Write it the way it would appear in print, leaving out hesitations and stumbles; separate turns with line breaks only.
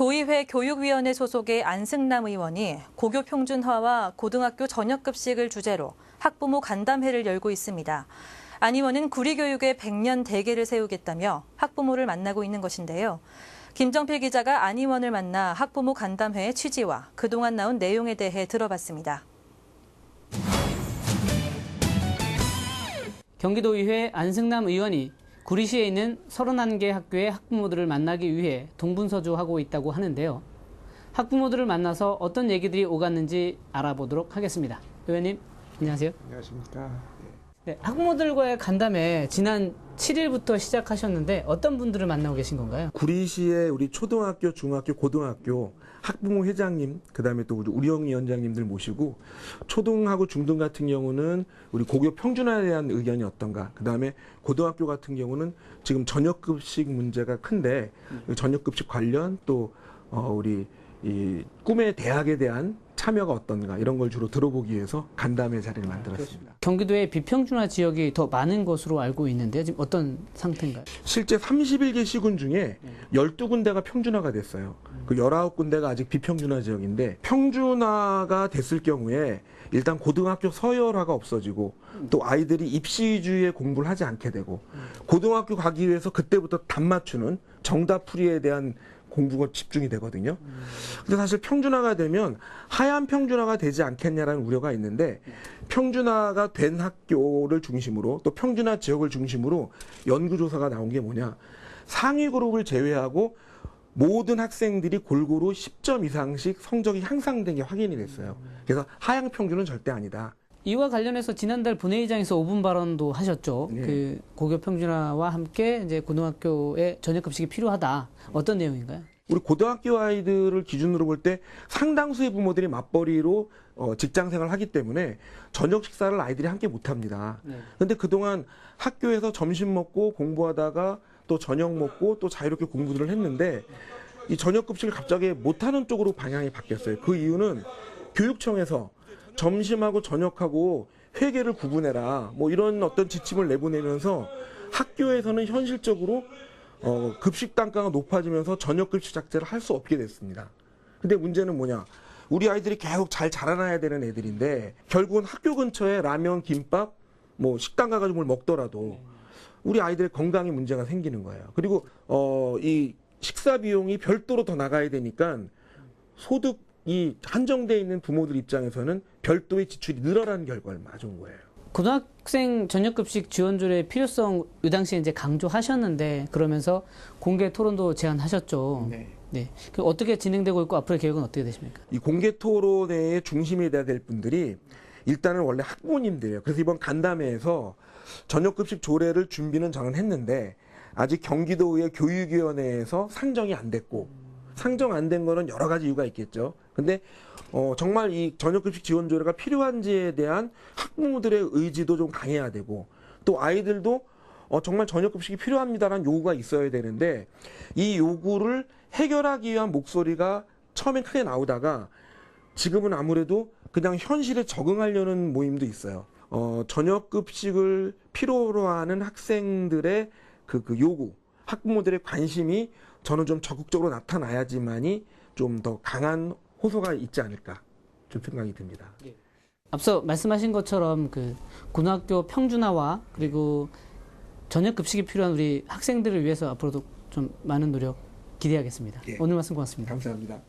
도의회 교육위원회 소속의 안승남 의원이 고교 평준화와 고등학교 저녁급식을 주제로 학부모 간담회를 열고 있습니다. 안 의원은 구리교육의 100년 대계를 세우겠다며 학부모를 만나고 있는 것인데요. 김정필 기자가 안 의원을 만나 학부모 간담회의 취지와 그동안 나온 내용에 대해 들어봤습니다.
경기도의회 안승남 의원이 구리시에 있는 31개 학교의 학부모들을 만나기 위해 동분서주하고 있다고 하는데요. 학부모들을 만나서 어떤 얘기들이 오갔는지 알아보도록 하겠습니다. 의원님, 안녕하세요.
안녕하십니까.
네, 학부모들과의 간담회 지난 7일부터 시작하셨는데 어떤 분들을 만나고 계신 건가요?
구리시의 우리 초등학교, 중학교, 고등학교 학부모 회장님, 그다음에 또 우리 우령 위원장님들 모시고 초등하고 중등 같은 경우는 우리 고교 평준화에 대한 의견이 어떤가, 그다음에 고등학교 같은 경우는 지금 저녁급식 문제가 큰데 저녁급식 관련 또 우리 이 꿈의 대학에 대한 참여가 어떤가 이런 걸 주로 들어보기 위해서 간담회 자리를 만들었습니다.
경기도의 비평준화 지역이 더 많은 것으로 알고 있는데 지금 어떤 상태인가요?
실제 31개 시군 중에 12군데가 평준화가 됐어요. 그 19군데가 아직 비평준화 지역인데, 평준화가 됐을 경우에 일단 고등학교 서열화가 없어지고 또 아이들이 입시 위주의 공부를 하지 않게 되고, 고등학교 가기 위해서 그때부터 답 맞추는 정답풀이에 대한 공부가 집중이 되거든요. 근데 사실 평준화가 되면 하얀 평준화가 되지 않겠냐라는 우려가 있는데, 평준화가 된 학교를 중심으로 또 평준화 지역을 중심으로 연구조사가 나온 게 뭐냐, 상위 그룹을 제외하고 모든 학생들이 골고루 10점 이상씩 성적이 향상된 게 확인이 됐어요. 그래서 하향 평준은 절대 아니다.
이와 관련해서 지난달 본회의장에서 5분 발언도 하셨죠.
네.
그 고교 평준화와 함께 이제 고등학교에 저녁급식이 필요하다. 어떤 내용인가요?
우리 고등학교 아이들을 기준으로 볼 때 상당수의 부모들이 맞벌이로 직장생활을 하기 때문에 저녁 식사를 아이들이 함께 못합니다. 그런데 그동안 학교에서 점심 먹고 공부하다가 또 저녁 먹고 또 자유롭게 공부들을 했는데, 이 저녁급식을 갑자기 못하는 쪽으로 방향이 바뀌었어요. 그 이유는 교육청에서 점심하고 저녁하고 회계를 구분해라, 뭐 이런 어떤 지침을 내보내면서 학교에서는 현실적으로 급식 단가가 높아지면서 저녁급식 작제를 할 수 없게 됐습니다. 근데 문제는 뭐냐, 우리 아이들이 계속 잘 자라나야 되는 애들인데 결국은 학교 근처에 라면, 김밥, 뭐 식당 가가지고 뭘 먹더라도 우리 아이들의 건강에 문제가 생기는 거예요. 그리고 이 식사 비용이 별도로 더 나가야 되니까 소득이 한정돼 있는 부모들 입장에서는 별도의 지출이 늘어나는 결과를 맞은 거예요.
고등학생 저녁급식 지원줄의 필요성 이 당시에 이제 강조하셨는데, 그러면서 공개 토론도 제안하셨죠. 네. 그 어떻게 진행되고 있고 앞으로의 계획은 어떻게 되십니까?
이 공개 토론회의 중심이 돼야 될 분들이 일단은 원래 학부모님들이에요. 그래서 이번 간담회에서 저녁급식 조례를 준비는 저는 했는데 아직 경기도의 교육위원회에서 상정이 안 됐고, 상정 안 된 거는 여러 가지 이유가 있겠죠. 근데 정말 이 저녁급식 지원 조례가 필요한지에 대한 학부모들의 의지도 좀 강해야 되고, 또 아이들도 정말 저녁급식이 필요합니다라는 요구가 있어야 되는데, 이 요구를 해결하기 위한 목소리가 처음엔 크게 나오다가 지금은 아무래도 그냥 현실에 적응하려는 모임도 있어요. 저녁급식을 필요로 하는 학생들의 그 요구, 학부모들의 관심이 저는 좀 적극적으로 나타나야지만이 좀 더 강한 호소가 있지 않을까 좀 생각이 듭니다.
앞서 말씀하신 것처럼 그 고등학교 평준화와 그리고 저녁급식이 필요한 우리 학생들을 위해서 앞으로도 좀 많은 노력 기대하겠습니다.
예.
오늘 말씀 고맙습니다.
감사합니다.